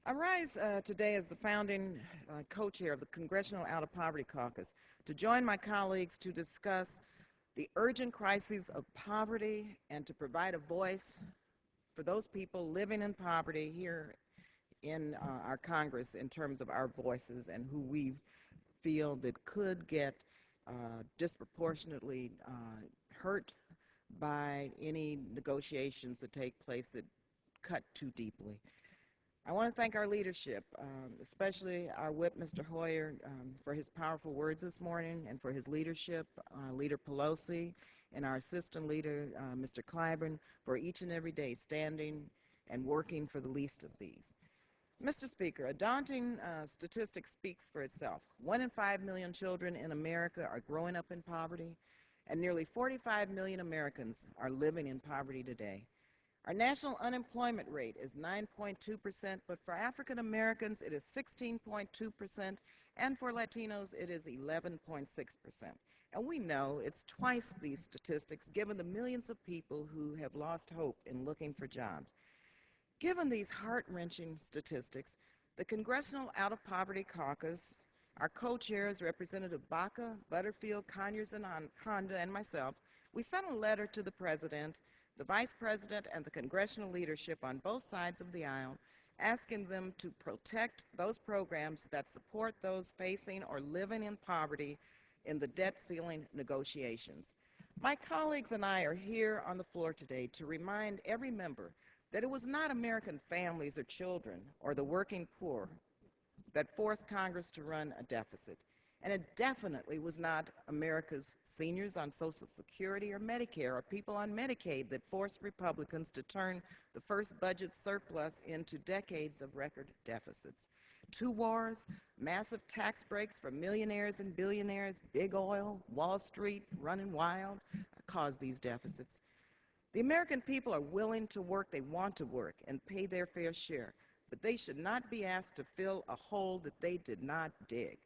I rise today as the founding co-chair of the Congressional Out of Poverty Caucus to join my colleagues to discuss the urgent crises of poverty and to provide a voice for those people living in poverty here in our Congress in terms of our voices and who we feel that could get disproportionately hurt by any negotiations that take place that cut too deeply. I want to thank our leadership, especially our whip, Mr. Hoyer, for his powerful words this morning and for his leadership, Leader Pelosi, and our assistant leader, Mr. Clyburn, for each and every day standing and working for the least of these. Mr. Speaker, a daunting statistic speaks for itself. 1 in 5 million children in America are growing up in poverty, and nearly 45 million Americans are living in poverty today. Our national unemployment rate is 9.2%, but for African Americans it is 16.2%, and for Latinos it is 11.6%. And we know it's twice these statistics given the millions of people who have lost hope in looking for jobs. Given these heart-wrenching statistics, the Congressional Out of Poverty Caucus, our co-chairs, Representative Baca, Butterfield, Conyers, and Honda, and myself, we sent a letter to the President, the Vice President, and the congressional leadership on both sides of the aisle, asking them to protect those programs that support those facing or living in poverty in the debt ceiling negotiations. My colleagues and I are here on the floor today to remind every member that it was not American families or children or the working poor that forced Congress to run a deficit. And it definitely was not America's seniors on Social Security or Medicare or people on Medicaid that forced Republicans to turn the first budget surplus into decades of record deficits. Two wars, massive tax breaks for millionaires and billionaires, big oil, Wall Street running wild caused these deficits. The American people are willing to work, they want to work, and pay their fair share, but they should not be asked to fill a hole that they did not dig.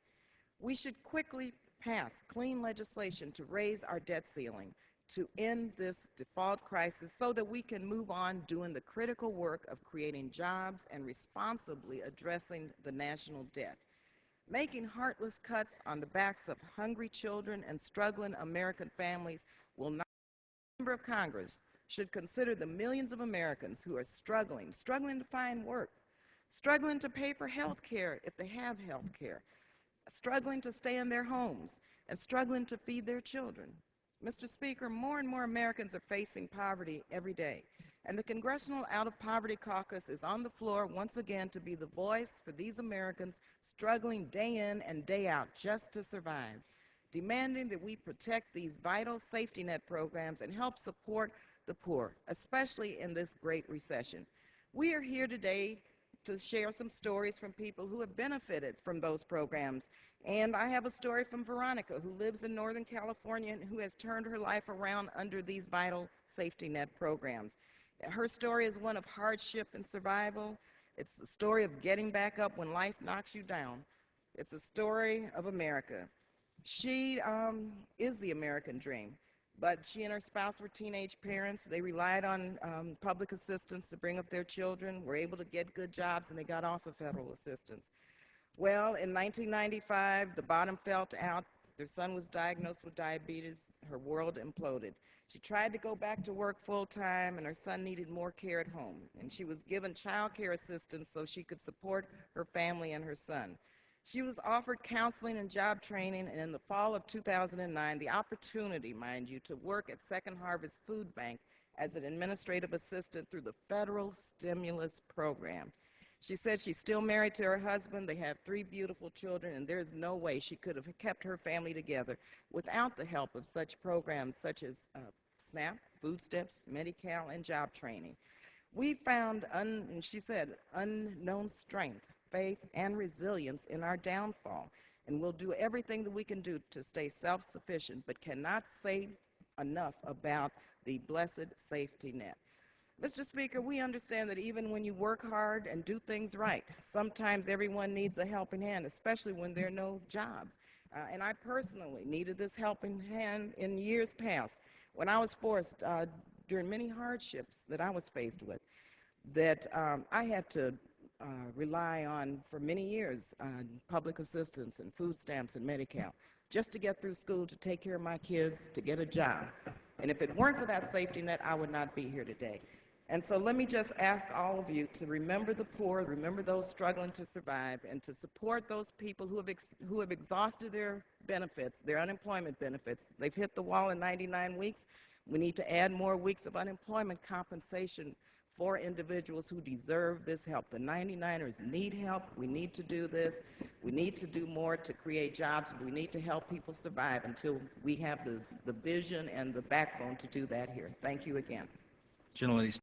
We should quickly pass clean legislation to raise our debt ceiling, to end this default crisis so that we can move on doing the critical work of creating jobs and responsibly addressing the national debt. Making heartless cuts on the backs of hungry children and struggling American families will not. A member of Congress should consider the millions of Americans who are struggling to find work, struggling to pay for health care if they have health care, struggling to stay in their homes, and struggling to feed their children. Mr. Speaker, more and more Americans are facing poverty every day, and the Congressional Out of Poverty Caucus is on the floor once again to be the voice for these Americans struggling day in and day out just to survive, demanding that we protect these vital safety net programs and help support the poor, especially in this great recession. We are here today to share some stories from people who have benefited from those programs. And I have a story from Veronica, who lives in Northern California and who has turned her life around under these vital safety net programs. Her story is one of hardship and survival. It's a story of getting back up when life knocks you down. It's a story of America. She is the American dream. But she and her spouse were teenage parents. They relied on public assistance to bring up their children, were able to get good jobs, and they got off of federal assistance. Well, in 1995, the bottom fell out. Their son was diagnosed with diabetes. Her world imploded. She tried to go back to work full-time, and her son needed more care at home. And she was given child care assistance so she could support her family and her son. She was offered counseling and job training, and in the fall of 2009, the opportunity, mind you, to work at Second Harvest Food Bank as an administrative assistant through the federal stimulus program. She said she's still married to her husband. They have 3 beautiful children, and there's no way she could have kept her family together without the help of such programs such as SNAP, food stamps, Medi-Cal, and job training. We found, and she said, unknown strength, faith, and resilience in our downfall, and we'll do everything that we can do to stay self-sufficient, but cannot say enough about the blessed safety net. Mr. Speaker, we understand that even when you work hard and do things right, sometimes everyone needs a helping hand, especially when there are no jobs. And I personally needed this helping hand in years past when I was forced, during many hardships that I was faced with, that I had to rely on for many years public assistance and food stamps and Medi-Cal just to get through school, to take care of my kids, to get a job. And if it weren't for that safety net, I would not be here today. And so let me just ask all of you to remember the poor, remember those struggling to survive, and to support those people who have exhausted their benefits, their unemployment benefits. They've hit the wall in 99 weeks. We need to add more weeks of unemployment compensation for individuals who deserve this help. The 99ers need help. We need to do this. We need to do more to create jobs. We need to help people survive until we have the vision and the backbone to do that here. Thank you again. Gentlelady